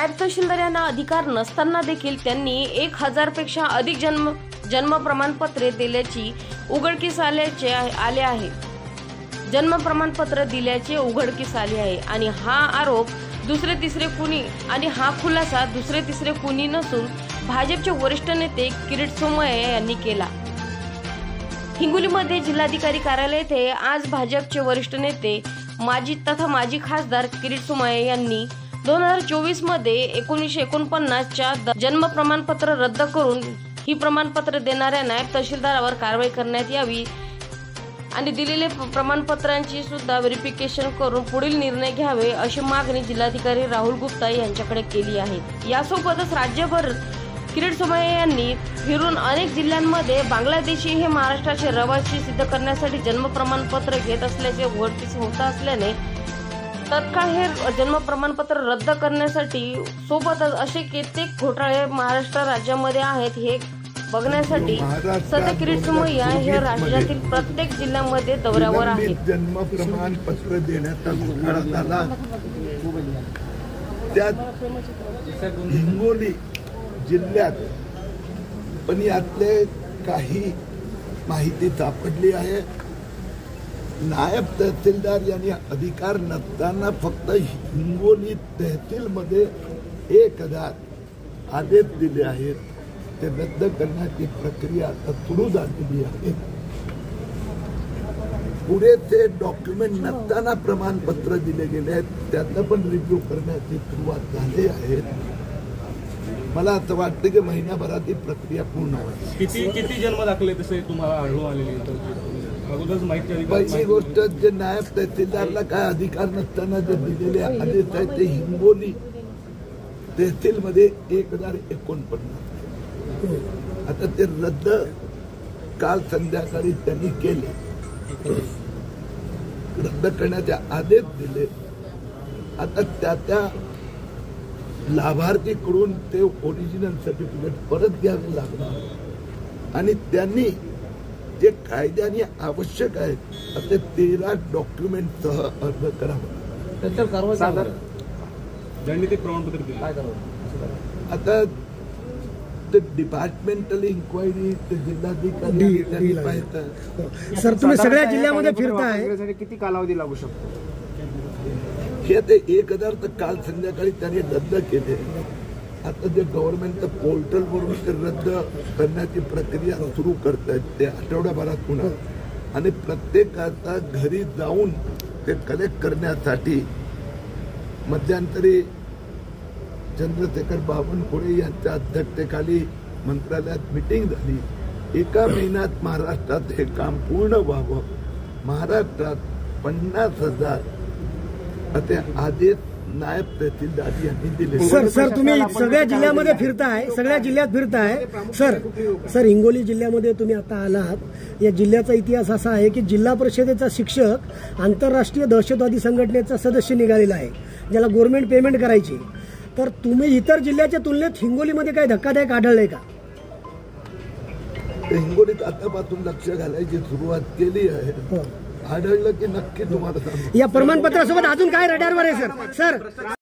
नायब तहसीलदार यांना अधिकार नसताना देखील त्यांनी 1000 पेक्षा अधिक जन्म प्रमाणपत्रे दिल्याची उघडकीस आले आहे। जन्म प्रमाणपत्र दिल्याचे उघडकीस आले आहे आणि हा आरोप दुसरे तिसरे कुणी नसून भाजपचे वरिष्ठ नेते किरीट सोमय्या यांनी केला। हिंगोलीमध्ये जिल्हाधिकारी कार्यालय येथे आज भाजपचे वरिष्ठ नेते माजी खासदार किरीट सोमय्या यांनी 2024 मध्ये 1949च्या जन्म प्रमाणपत्र रद्द करून ही प्रमाणपत्र देणाऱ्या नायब तहसीलदारावर कारवाई करण्यात यावी आणि दिलेले प्रमाणपत्रांची सुद्धा व्हेरिफिकेशन करून पुढील निर्णय घ्यावे अशी मागणी जिल्हाधिकारी राहुल गुप्ता यांच्याकडे केली आहे। यासोबतच राज्यभर किरीट सोमय्या यांनी फिरून अनेक जिल्ह्यांमध्ये बांगलादेशी हे महाराष्ट्राचे रहिवासी सिद्ध करण्यासाठी जन्म प्रमाणपत्र घेत असल्याचे उघडकीस होत असल्याने तत्काळ हे जन्म प्रमाणपत्र रद्द करण्यासाठी सोबतच असे कित्येक घोटाळे महाराष्ट्र राज्यामध्ये आहेत हे बघण्यासाठी सध्या किरीट सोमय्या हे राज्यातील प्रत्येक जिल्ह्यामध्ये दौऱ्यावर आहेत। जन्म प्रमाणपत्र देण्याचा घोटाळा झाला त्यात हिंगोली जिल्ह्यात पण यातले काही माहिती सापडली आहे। नायब तहसीलदार यांनी अधिकार नसताना फक्त हिंगोली तहसीलमध्ये 1000 आदेश दिले आहेत, ते रद्द करण्याची प्रक्रिया आता सुरू झालेली आहे। पुढे ते डॉक्युमेंट नसताना प्रमाणपत्र दिले गेले आहेत, त्याचा पण रिव्ह्यू करण्याची सुरुवात झाली आहे। मला असं वाटतं की महिन्याभरात ही प्रक्रिया पूर्ण होईल। किती जन्म दाखले तसे तुम्हाला आढळून आलेली पहिली गोष्ट, जे नायब तहसीलदारला काय अधिकार नसताना जे दिलेले आदेश आहेत ते हिंगोली तहसीलमध्ये 1049। आता ते रद्द काल संध्याकाळी त्यांनी केले, रद्द करण्याचे आदेश दिले। आता त्या लाभार्थीकडून ते ओरिजिनल सर्टिफिकेट परत घ्यावे लागणार आणि त्यांनी जे कायद्याने आवश्यक आहे असे 13 डॉक्युमेंटसह अर्ज करावा। आता ते डिपार्टमेंटल इन्क्वायरी ते जिल्हाधिकारी पाहतात। सर, तुम्ही सगळ्या जिल्ह्यामध्ये फिरताय, किती कालावधी लागू शकतो? हे ते 1000 तर काल संध्याकाळी त्यांनी रद्द केले। आता जे गव्हर्नमेंटचं पोर्टलवरून ते रद्द करण्याची प्रक्रिया सुरू करतायत, ते आठवड्याभरात होणार आणि प्रत्येकाचा घरी जाऊन ते कलेक्ट करण्यासाठी मध्यंतरी चंद्रशेखर बावनकुळे यांच्या अध्यक्षतेखाली मंत्रालयात मीटिंग झाली। 1 महिन्यात महाराष्ट्रात हे काम पूर्ण व्हावं, महाराष्ट्रात 50,000 असे आदेश नायब तहसीलदार यांनी दिले। सर तुम्ही सगळ्या जिल्ह्यामध्ये फिरताय, सगळ्या जिल्ह्यात फिरताय। सर हिंगोली जिल्ह्यामध्ये तुम्ही आता आलात, या जिल्ह्याचा इतिहास असा आहे की जिल्हा परिषदेचा शिक्षक आंतरराष्ट्रीय दहशतवादी संघटनेचा सदस्य निघालेला आहे, ज्याला गव्हर्नमेंट पेमेंट करायची। तर तुम्ही इतर जिल्ह्याच्या तुलनेत हिंगोलीमध्ये काही धक्कादायक आढळलंय का? हिंगोलीत आतापासून लक्ष घालायची सुरुवात केली आहे, आढळलं की नक्की तुम्हाला या प्रमाणपत्रासोबत अजून काय रडारवर आहे सर?